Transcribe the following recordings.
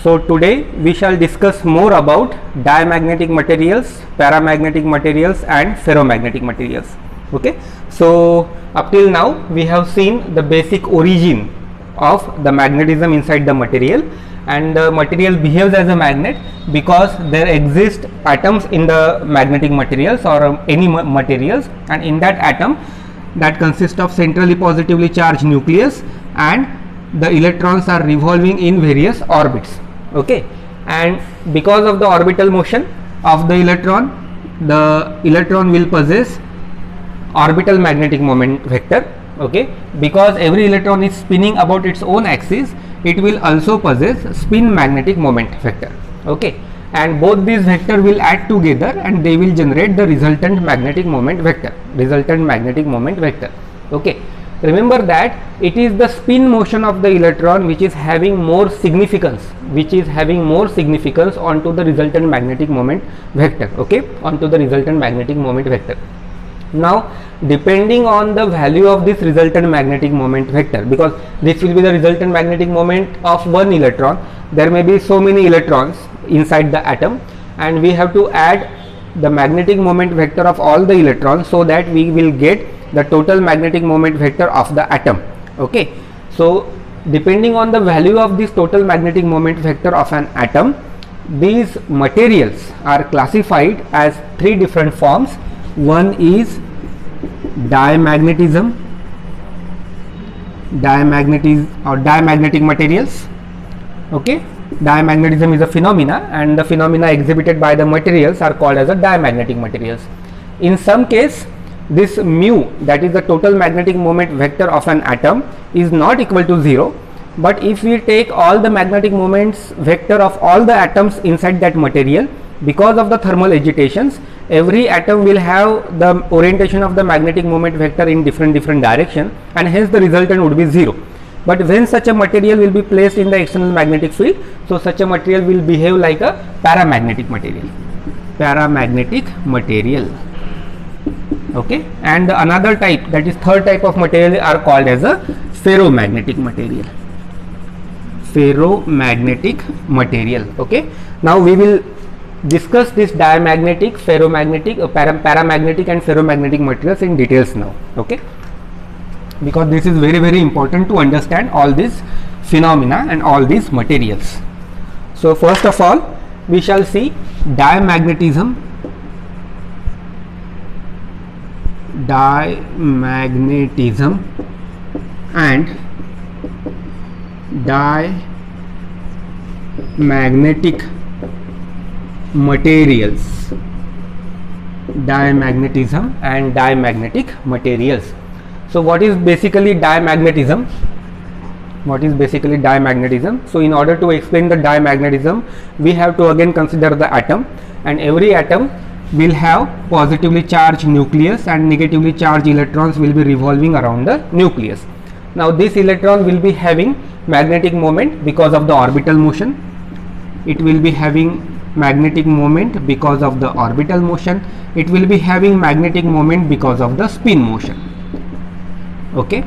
So today we shall discuss more about diamagnetic materials, paramagnetic materials and ferromagnetic materials. Okay, so up till now we have seen the basic origin of the magnetism inside the material, and the material behaves as a magnet because there exist atoms in the magnetic materials or any materials, and in that atom that consists of centrally positively charged nucleus, and the electrons are revolving in various orbits. Okay, and because of the orbital motion of the electron will possess orbital magnetic moment vector. Okay, because every electron is spinning about its own axis, it will also possess spin magnetic moment vector. Okay, and both these vector will add together and they will generate the resultant magnetic moment vector. Okay, remember that it is the spin motion of the electron which is having more significance onto the resultant magnetic moment vector. Okay, onto the resultant magnetic moment vector. Now, depending on the value of this resultant magnetic moment vector, because this will be the resultant magnetic moment of one electron, there may be so many electrons inside the atom, and we have to add the magnetic moment vector of all the electrons so that we will get the total magnetic moment vector of the atom. Okay, so depending on the value of this total magnetic moment vector of an atom, these materials are classified as three different forms. One is diamagnetic materials. Okay, diamagnetism is a phenomena, and the phenomena exhibited by the materials are called as a diamagnetic materials. In some case, this mu, that is the total magnetic moment vector of an atom, is not equal to 0, but if we take all the magnetic moments vector of all the atoms inside that material, because of the thermal agitations, every atom will have the orientation of the magnetic moment vector in different direction, and hence the resultant would be 0. But when such a material will be placed in the external magnetic field, so such a material will behave like a paramagnetic material. Okay, and another type, that is third type of material, are called as a ferromagnetic material. Okay, now we will discuss this diamagnetic, ferromagnetic, paramagnetic and ferromagnetic materials in details now. Okay, because this is very important to understand all these phenomena and all these materials. So first of all, we shall see diamagnetism and diamagnetic materials. Diamagnetism and diamagnetic materials. So what is basically diamagnetism? So in order to explain the diamagnetism, we have to again consider the atom, and every atom will have positively charged nucleus and negatively charged electrons will be revolving around the nucleus. Now this electron will be having magnetic moment because of the orbital motion. It will be having magnetic moment because of the orbital motion. It will be having magnetic moment because of the spin motion. Okay,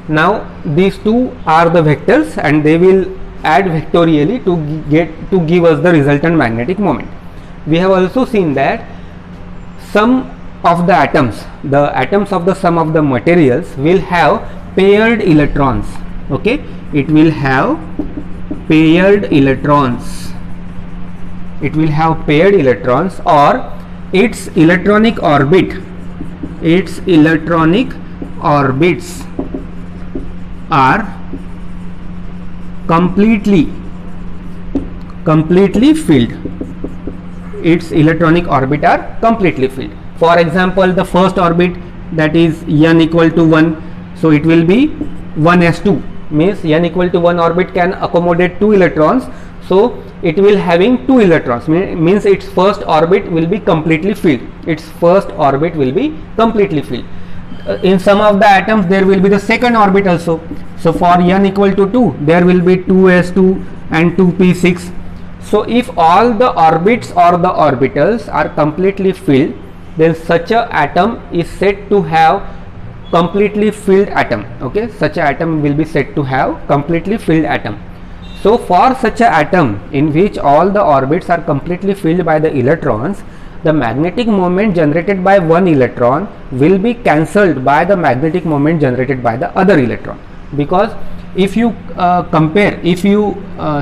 now these two are the vectors, and they will add vectorially to give us the resultant magnetic moment. We have also seen that some of the atoms of the sum of the materials will have paired electrons. Okay, it will have paired electrons, or its electronic orbits are completely filled. Its electronic orbit are completely filled. For example, the first orbit, that is n equal to 1, so it will be 1s2, means n equal to 1 orbit can accommodate 2 electrons, so it will having 2 electrons, means its first orbit will be completely filled. In some of the atoms there will be the second orbit also. So for n equal to 2, there will be 2s2 and 2p6. So if all the orbits or the orbitals are completely filled, then such a atom is said to have completely filled atom. Okay, such an atom will be said to have completely filled atom. So for such an atom in which all the orbits are completely filled by the electrons, the magnetic moment generated by one electron will be cancelled by the magnetic moment generated by the other electron. Because if you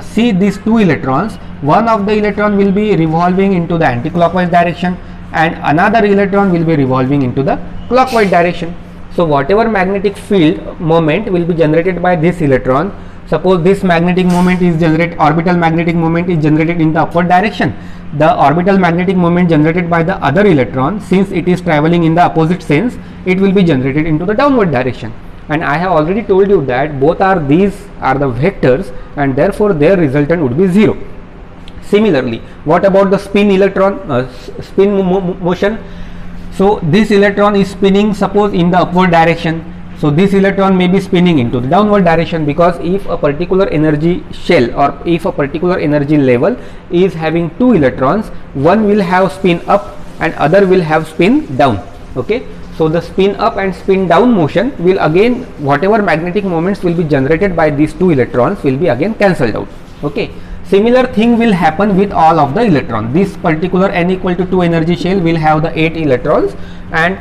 see these two electrons, one of the electron will be revolving into the anti-clockwise direction and another electron will be revolving into the clockwise direction. So whatever magnetic field moment will be generated by this electron, suppose this magnetic moment is orbital magnetic moment is generated in the upward direction, the orbital magnetic moment generated by the other electron, since it is traveling in the opposite sense, it will be generated into the downward direction. And I have already told you that these are the vectors and therefore their resultant would be 0. Similarly, what about the spin motion? So this electron is spinning, suppose in the upward direction. So this electron may be spinning into the downward direction, because if a particular energy shell or if a particular energy level is having two electrons, one will have spin up and other will have spin down. Okay, so the spin up and spin down motion will again, whatever magnetic moments will be generated by these two electrons will be again cancelled out. Okay, similar thing will happen with all of the electrons. This particular n equal to 2 energy shell will have the 8 electrons, and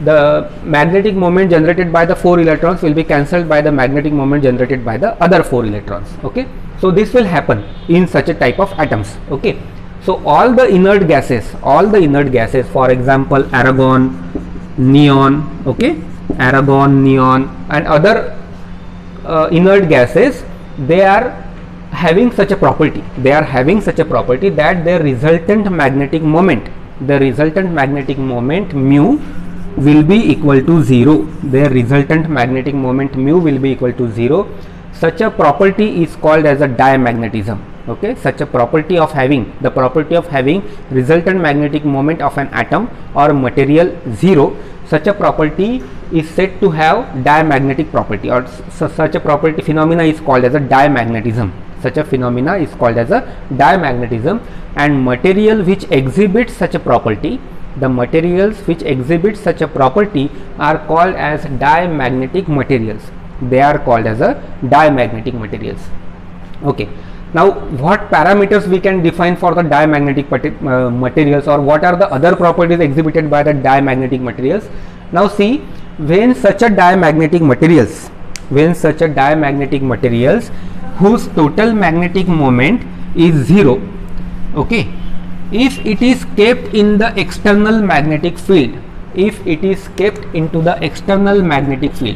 the magnetic moment generated by the 4 electrons will be cancelled by the magnetic moment generated by the other 4 electrons. Okay, so this will happen in such a type of atoms. Okay, so all the inert gases, for example argon, neon, okay, argon, neon and other inert gases, they are having such a property, that their resultant magnetic moment, mu will be equal to 0. Their resultant magnetic moment mu will be equal to 0. Such a property is called as a diamagnetism. Okay, such a property of having resultant magnetic moment of an atom or material 0, such a property is said to have diamagnetic property, or such a property phenomena is called as a diamagnetism. Such a phenomena is called as a diamagnetism, and material which exhibits such a property, the materials which exhibit such a property are called as diamagnetic materials. They are called as a diamagnetic materials. Okay, now what parameters we can define for the diamagnetic materials, or what are the other properties exhibited by the diamagnetic materials? Now see, when such a diamagnetic materials whose total magnetic moment is 0, okay, if it is kept in the external magnetic field,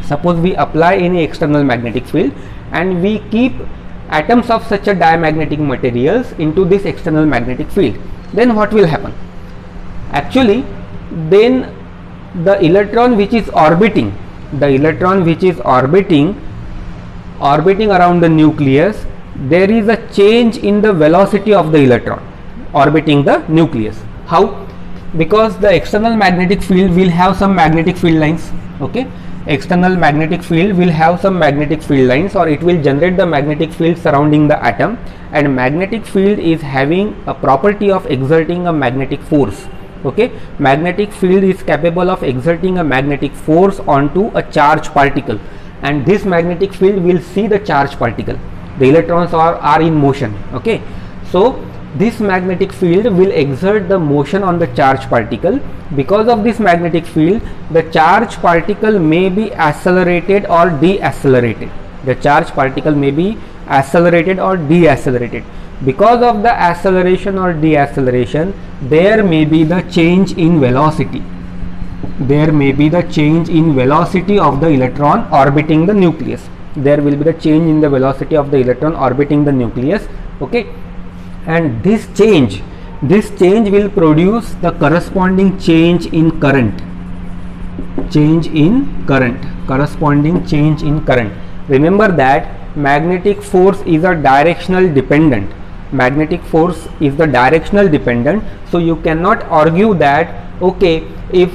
suppose we apply any external magnetic field and we keep atoms of such a diamagnetic materials into this external magnetic field, then what will happen? Actually, then the electron which is orbiting around the nucleus, there is a change in the velocity of the electron orbiting the nucleus. How? Because the external magnetic field will have some magnetic field lines. Okay, external magnetic field will have some magnetic field lines, or it will generate the magnetic field surrounding the atom, and magnetic field is having a property of exerting a magnetic force. Okay, magnetic field is capable of exerting a magnetic force onto a charged particle, and this magnetic field will see the charged particle. The electrons are in motion. Okay, so this magnetic field will exert the motion on the charged particle. Because of this magnetic field, the charged particle may be accelerated or deaccelerated. Because of the acceleration or deceleration, there may be the change in velocity. Of the electron orbiting the nucleus. Okay, and this change will produce the corresponding change in current. Remember that magnetic force is a directional dependent. So you cannot argue that, okay, if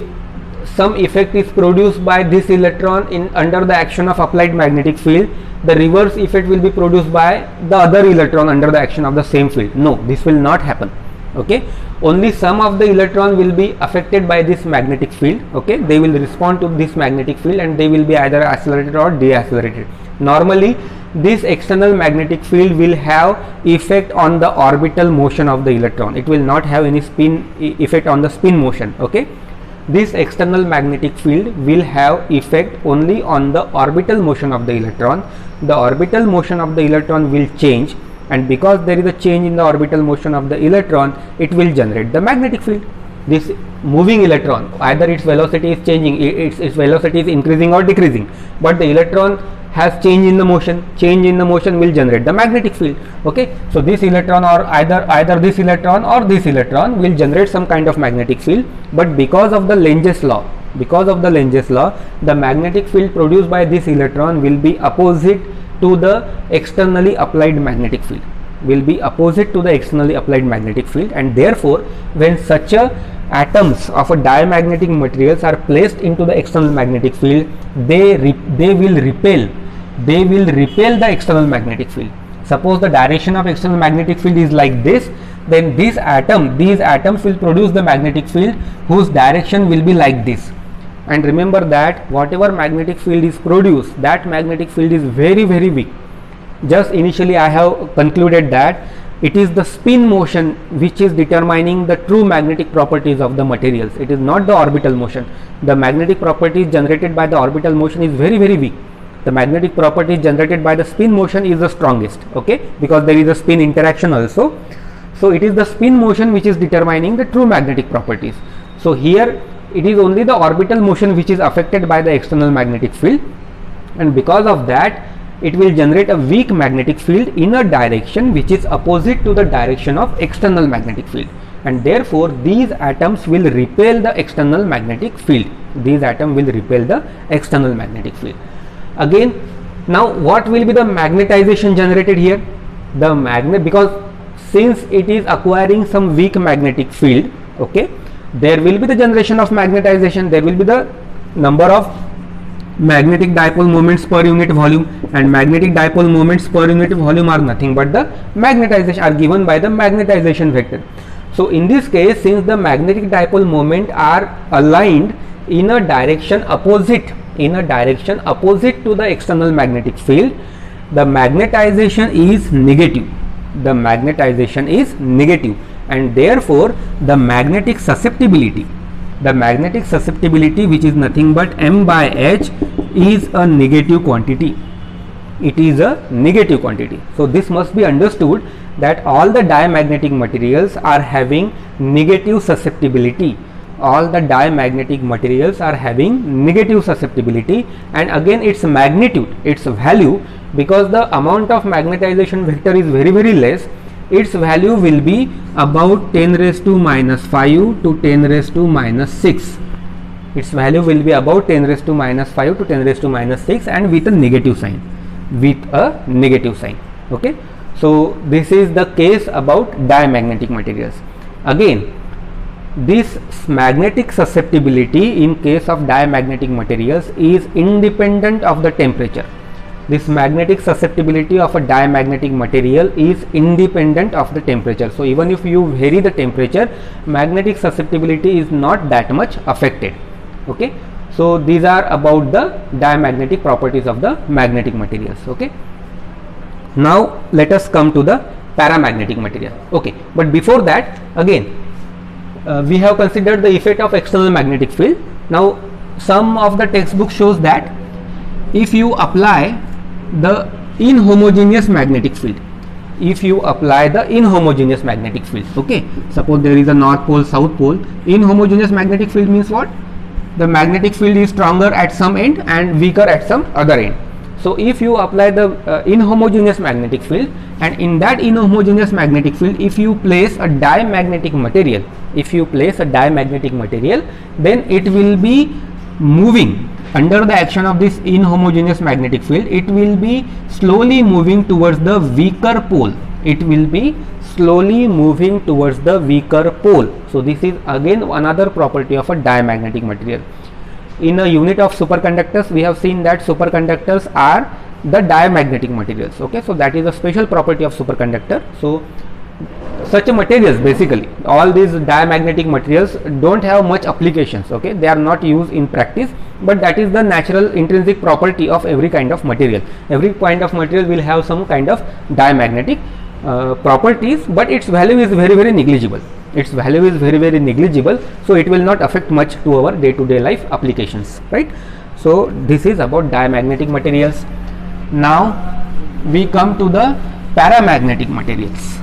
some effect is produced by this electron under the action of applied magnetic field, the reverse effect will be produced by the other electron under the action of the same field. No, this will not happen. Okay, only some of the electron will be affected by this magnetic field. Okay, they will respond to this magnetic field and they will be either accelerated or deaccelerated. Normally this external magnetic field will have effect on the orbital motion of the electron. It will not have any effect on the spin motion. Okay, this external magnetic field will have effect only on the orbital motion of the electron. The orbital motion of the electron will change, and because there is a change in the orbital motion of the electron, it will generate the magnetic field. This moving electron, either its velocity is changing, its velocity is increasing or decreasing, but the electron has change in the motion. Change in the motion will generate the magnetic field. Okay, so this electron, or either this electron or this electron, will generate some kind of magnetic field. But because of the Lenz law, the magnetic field produced by this electron will be opposite to the externally applied magnetic field. And therefore, when such atoms of a diamagnetic materials are placed into the external magnetic field, they will repel the external magnetic field. Suppose the direction of external magnetic field is like this, then these atoms will produce the magnetic field whose direction will be like this. And remember that whatever magnetic field is produced, that magnetic field is very, very weak. Just initially I have concluded that it is the spin motion which is determining the true magnetic properties of the materials. It is not the orbital motion. The magnetic properties generated by the orbital motion is very, very weak. The magnetic properties generated by the spin motion is the strongest. Okay, because there is a spin interaction also. So it is the spin motion which is determining the true magnetic properties. So here it is only the orbital motion which is affected by the external magnetic field, and because of that it will generate a weak magnetic field in a direction which is opposite to the direction of external magnetic field, and therefore these atoms will repel the external magnetic field. Again, now what will be the magnetization generated here? The magnet, because since it is acquiring some weak magnetic field, okay, there will be the generation of magnetization. There will be the number of magnetic dipole moments per unit volume, and magnetic dipole moments per unit volume are nothing but the magnetization, are given by the magnetization vector. So in this case, since the magnetic dipole moment are aligned in a direction opposite to the external magnetic field, the magnetization is negative. And therefore the magnetic susceptibility, which is nothing but m by h, is a negative quantity. So this must be understood that all the diamagnetic materials are having negative susceptibility. And again its magnitude, its value, because the amount of magnetization vector is very, very less, its value will be about 10 raised to minus 5 to 10 raised to minus 6. Its value will be about 10 raised to minus 5 to 10 raised to minus 6, and with a negative sign. Okay, so this is the case about diamagnetic materials. Again, this magnetic susceptibility in case of diamagnetic materials is independent of the temperature. This magnetic susceptibility of a diamagnetic material is independent of the temperature. So even if you vary the temperature, magnetic susceptibility is not that much affected. Okay, so these are about the diamagnetic properties of the magnetic materials. Okay, now let us come to the paramagnetic material. Okay, but before that, again we have considered the effect of external magnetic field. Now some of the textbook shows that if you apply the inhomogeneous magnetic field, okay, suppose there is a north pole, south pole. Inhomogeneous magnetic field means what? The magnetic field is stronger at some end and weaker at some other end. So if you apply the inhomogeneous magnetic field, and in that inhomogeneous magnetic field, if you place a diamagnetic material, then it will be moving under the action of this inhomogeneous magnetic field. It will be slowly moving towards the weaker pole. So this is again another property of a diamagnetic material. In a unit of superconductors, we have seen that superconductors are the diamagnetic materials. Okay, so that is a special property of superconductor. So such materials, basically all these diamagnetic materials don't have much applications. Okay, they are not used in practice, but that is the natural intrinsic property of every kind of material. Every kind of material will have some kind of diamagnetic properties, but its value is very negligible. Its value is very negligible, so it will not affect much to our day-to-day life applications, right? So this is about diamagnetic materials. Now we come to the paramagnetic materials.